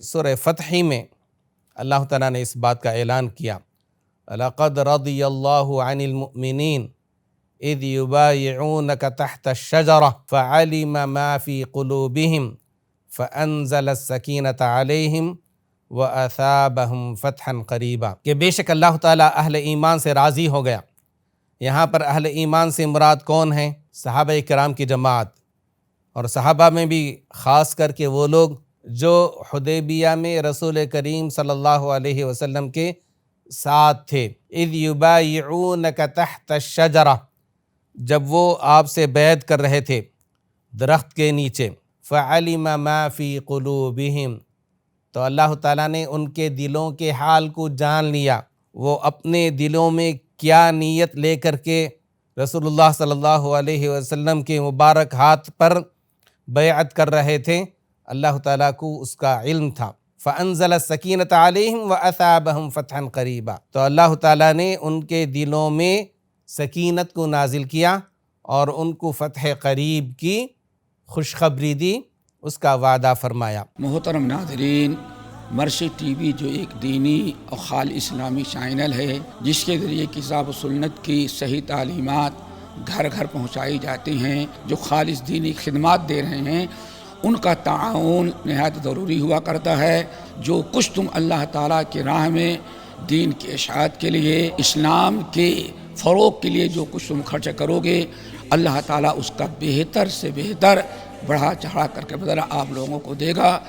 سورہ فتح میں اللہ تعالیٰ نے اس بات کا اعلان کیا، لَقَدْ رَضِيَ اللَّهُ عَنِ الْمُؤْمِنِينَ اِذْ يُبَايِعُونَكَ تَحْتَ الشَّجَرَةِ فَعَلِمَ مَا فِي قُلُوبِهِمْ فَأَنزَلَ السَّكِينَةَ عَلَيْهِمْ وَأَثَابَهُمْ فَتْحًا قَرِيبًا کہ بے شک اللہ تعالیٰ اہل ایمان سے راضی ہو گیا۔ یہاں پر اہل ایمان سے مراد کون ہیں؟ صحابہ کرام کی جماعت، اور صحابہ میں بھی خاص کر کے وہ لوگ جو حدیبیہ میں رسول کریم صلی اللہ علیہ وسلم کے ساتھ تھے۔ اِذْ يُبَايِعُونَكَ تَحْتَ الشَّجَرَةِ جب وہ آپ سے بیعت کر رہے تھے درخت کے نیچے، فَعَلِمَ مَا فِي قُلُوبِهِمْ تو اللہ تعالیٰ نے ان کے دلوں کے حال کو جان لیا، وہ اپنے دلوں میں کیا نیت لے کر کے رسول اللہ صلی اللہ علیہ وسلم کے مبارک ہاتھ پر بیعت کر رہے تھے، اللہ تعالیٰ کو اس کا علم تھا۔ فَأَنزَلَ السَّكِينَةَ عَلَيْهِمْ وَأَثَابَهُمْ فَتْحًا قَرِيبًا تو اللہ تعالیٰ نے ان کے دلوں میں سکینت کو نازل کیا اور ان کو فتح قریب کی خوشخبری دی، اس کا وعدہ فرمایا۔ محترم ناظرین، مرشد ٹی وی جو ایک دینی اور خالص اسلامی چینل ہے جس کے ذریعے کتاب و سنت کی صحیح تعلیمات گھر گھر پہنچائی جاتی ہیں، جو خالص دینی خدمات دے رہے ہیں، ان کا تعاون نہایت ضروری ہوا کرتا ہے۔ جو کچھ تم اللہ تعالیٰ کی راہ میں دین کی اشاعت کے لیے، اسلام کے فروغ کے لیے جو کچھ تم خرچ کرو گے، اللہ تعالیٰ اس کا بہتر سے بہتر بڑھا چڑھا کر کے بدلہ آپ لوگوں کو دے گا۔